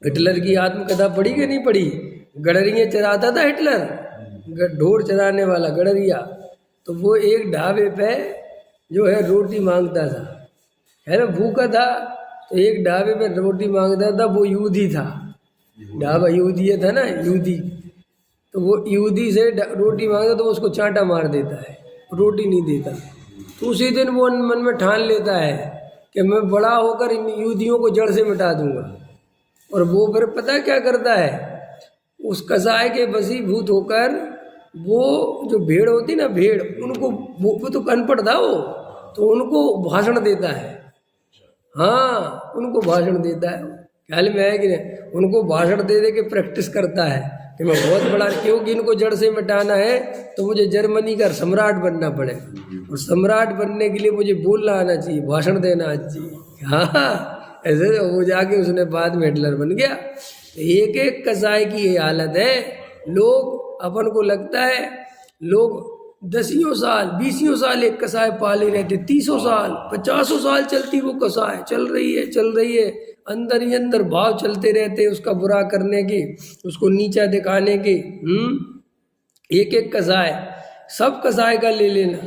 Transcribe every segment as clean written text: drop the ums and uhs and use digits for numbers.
Hitler की आत्मकथा पढ़ी कि नहीं पढ़ी? गडरिया चराता था हिटलर, ढोर चराने वाला गडरिया। तो वो एक ढाबे पे जो है रोटी मांगता था, है ना, भूखा था, तो एक ढाबे पे रोटी मांगता था। वो यहूदी था, ढाबा यहूदी था ना, यहूदी। तो वो यहूदी से रोटी मांगता तो वो उसको चांटा मार देता है, रोटी नहीं देता। तो उसी दिन वो मन में ठान लेता है कि मैं बड़ा होकर इन यहूदियों को जड़ से मिटा दूंगा। और वो फिर पता क्या करता है, उस कसाई के वशीभूत होकर वो जो भेड़ होती ना, भेड़, उनको वो तो अनपढ़ था वो, तो उनको भाषण देता है। हाँ, उनको भाषण देता है, ख्याल में है कि नहीं? उनको भाषण दे दे के प्रैक्टिस करता है कि मैं बहुत बड़ा, क्योंकि इनको जड़ से मिटाना है तो मुझे जर्मनी का सम्राट बनना पड़ेगा, और सम्राट बनने के लिए मुझे बोलना आना चाहिए, भाषण देना आना चाहिए। हाँ, ऐसे वो जाके उसने बाद में हिटलर बन गया। एक एक कसाई की ये हालत है। लोग, अपन को लगता है लोग 10 साल 20 साल एक कसाई पाले रहते, 30 साल 50 साल चलती वो कसाई, चल रही है, अंदर ही अंदर भाव चलते रहते उसका बुरा करने के, उसको नीचा दिखाने के। एक एक कसाई, सब कसाई का ले लेना,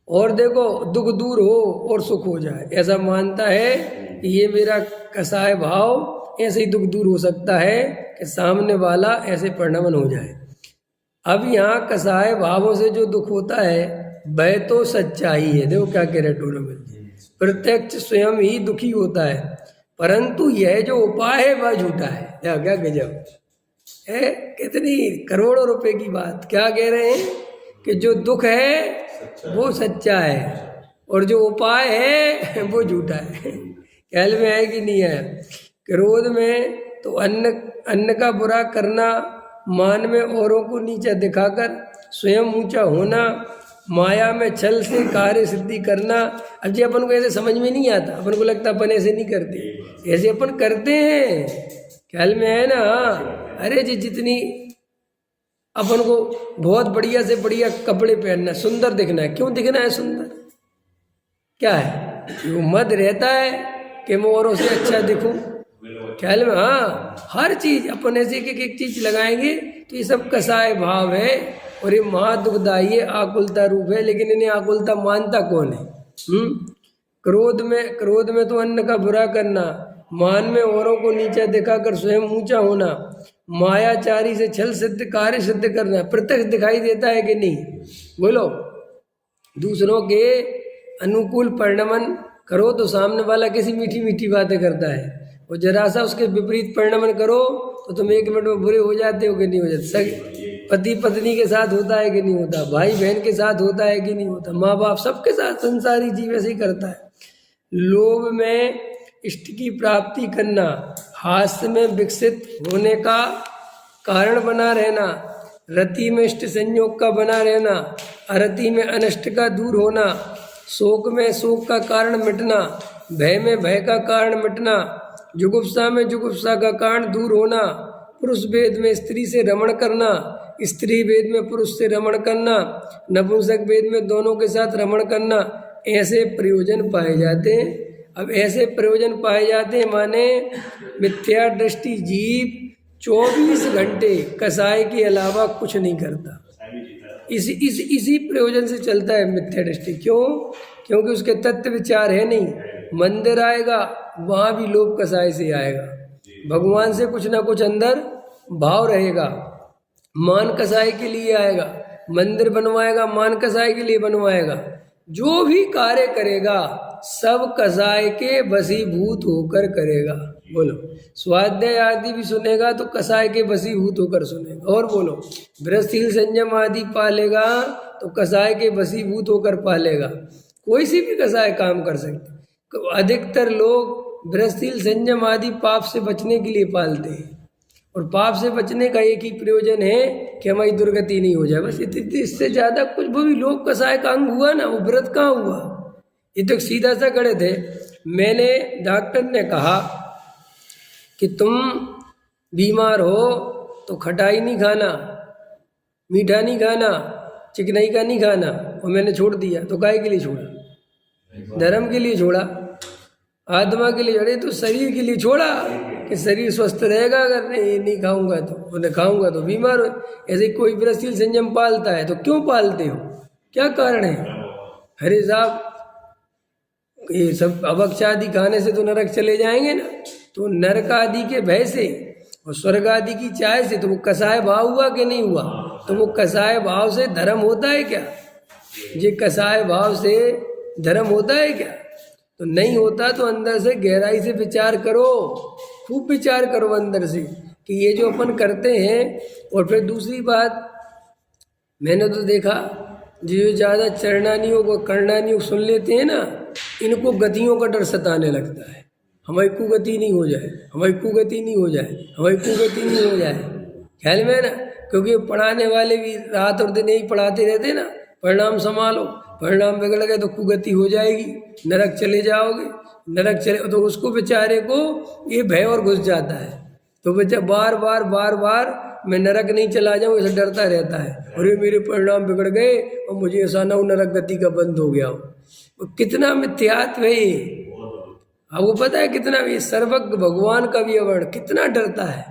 और देखो दुख दूर हो और सुख हो जाए, ऐसा मानता है कि ये मेरा कसाई भाव, ऐसे ही दुख दूर हो सकता है कि सामने वाला ऐसे परिणमन हो जाए। अब यहाँ कसाय भावों से जो दुख होता है वह तो सच्चाई है। देखो क्या कह रहे टूर्नामेंट जी, प्रत्यक्ष स्वयं ही दुखी होता है, परंतु यह जो उपाय है वह झूठा है। क्या गजब है, कितनी करोड़ों रुपए की बात। क्या कह रहे हैं कि जो दुख है वो सच्चा है, और जो उपाय है वो झूठा है। ख्याल में है कि नहीं है? क्रोध में तो अन्न का बुरा करना, मान में औरों को नीचा दिखाकर स्वयं ऊंचा होना, माया में छल से कार्य सिद्धि करना। अब जी अपन को ऐसे समझ में नहीं आता, अपन को लगता अपन ऐसे नहीं करते, ऐसे अपन करते हैं, ख्याल में है ना? अरे जी, जितनी अपन को बहुत बढ़िया से बढ़िया कपड़े पहनना, सुंदर दिखना है, क्यों दिखना है सुंदर? क्या है वो मद रहता है कि मैं औरों से अच्छा दिखूं, ख्याल में? हाँ, हर चीज अपन ऐसे एक चीज लगाएंगे तो ये सब कसाय भाव है, और ये महादुखदायी है, आकुलता रूप है। लेकिन इन्हें आकुलता मानता कौन है? क्रोध में तो अन्न का बुरा करना, मान में औरों को नीचा दिखाकर स्वयं ऊंचा होना, मायाचारी से छल सिद्ध कार्य सिद्ध करना। प्रत्यक्ष दिखाई देता है कि नहीं? बोलो। दूसरों के अनुकूल परिणमन करो तो सामने वाला कैसी मीठी मीठी बातें करता है, और जरा सा उसके विपरीत परिणमन करो तो तुम 1 मिनट में बुरे हो जाते हो कि नहीं हो जाते? पति पत्नी के साथ होता है कि नहीं होता? भाई बहन के साथ होता है कि नहीं होता? माँ बाप सबके साथ संसारी जीव ऐसे ही करता है। लोभ में इष्ट की प्राप्ति करना, हास्य में विकसित होने का कारण बना रहना, रति में इष्ट संयोग का बना रहना, अरति में अनिष्ट का दूर होना, शोक में शोक का कारण मिटना, भय में भय का कारण मिटना, जुगुप्सा में जुगुप्सा का कारण दूर होना, पुरुष भेद में स्त्री से रमण करना, स्त्री भेद में पुरुष से रमण करना, नपुंसक भेद में दोनों के साथ रमण करना। ऐसे प्रयोजन पाए जाते हैं। अब ऐसे प्रयोजन पाए जाते हैं माने मिथ्या दृष्टि जीव 24 घंटे कसाय के अलावा कुछ नहीं करता। इसी प्रयोजन से चलता है मिथ्या दृष्टि। क्यों? क्योंकि उसके तत्व विचार है नहीं। मंदिर आएगा वहाँ भी लोभ कसाय से आएगा, भगवान से कुछ ना कुछ अंदर भाव रहेगा, मान कसाय के लिए आएगा, मंदिर बनवाएगा मान कसाय के लिए बनवाएगा। जो भी कार्य करेगा सब कसाय के वशीभूत होकर करेगा। बोलो। स्वाध्याय आदि भी सुनेगा तो कसाय के वशीभूत होकर सुनेगा। और बोलो। गृहस्थील संयम आदि पालेगा तो कसाय के वशीभूत होकर पालेगा। कोई सी भी कसाय काम कर सकते। अधिकतर लोग गृहस्थील संयम आदि पाप से बचने के लिए पालते हैं, और पाप से बचने का एक ही प्रयोजन है कि हमारी दुर्गति नहीं हो जाए, बस। इससे ज्यादा कुछ भी लोग कसाय का अंग हुआ ना, वो व्रत कहाँ हुआ? ये तो सीधा सा खड़े थे। मैंने, डॉक्टर ने कहा कि तुम बीमार हो तो खटाई नहीं खाना, मीठा नहीं खाना, चिकनाई का नहीं खाना, और मैंने छोड़ दिया। तो काहे के लिए छोड़ा? धर्म के लिए छोड़ा, आत्मा के लिए। अरे तो शरीर के लिए छोड़ा, कि शरीर स्वस्थ रहेगा, अगर नहीं खाऊंगा तो, उन्हें खाऊंगा तो बीमार हो। ऐसे कोई व्रतशील संयम पालता है तो क्यों पालते हो, क्या कारण है? अरे साहब, ये सब अभक्ष आदि खाने से तो नरक चले जाएंगे ना, तो नरक आदि के भय से और स्वर्ग आदि की चाय से तो वो कसाय भाव हुआ कि नहीं हुआ? तो वो कसाय भाव से धर्म होता है क्या? ये कसाय भाव से धर्म होता है क्या? तो नहीं होता। तो अंदर से गहराई से विचार करो, खूब विचार करो अंदर से कि ये जो अपन करते हैं। और फिर दूसरी बात, मैंने तो देखा जो ज़्यादा चरणानियों को कर्णानियों को सुन लेते हैं ना, इनको गतियों का डर सताने लगता है। हमारी कुगति नहीं हो जाए, हमारी कुगति नहीं हो जाए, हमारी कुगति नहीं हो जाए, ख्याल में ना। क्योंकि पढ़ाने वाले भी रात और दिन यही पढ़ाते रहते ना, परिणाम संभालो, परिणाम बिगड़ गए तो कुगति हो जाएगी, नरक चले जाओगे। नरक चले तो उसको बेचारे को ये भय और घुस जाता है। तो बच्चा बार बार मैं नरक नहीं चला जाऊँ ऐसा डरता रहता है, अरे मेरे परिणाम बिगड़ गए और मुझे ऐसा ना हो नरक गति का बंद हो गया हो। तो कितना मिथ्यात्व है ये। अब वो पता है कितना, ये सर्वज्ञ भगवान का भी अवर्ण कितना डरता है।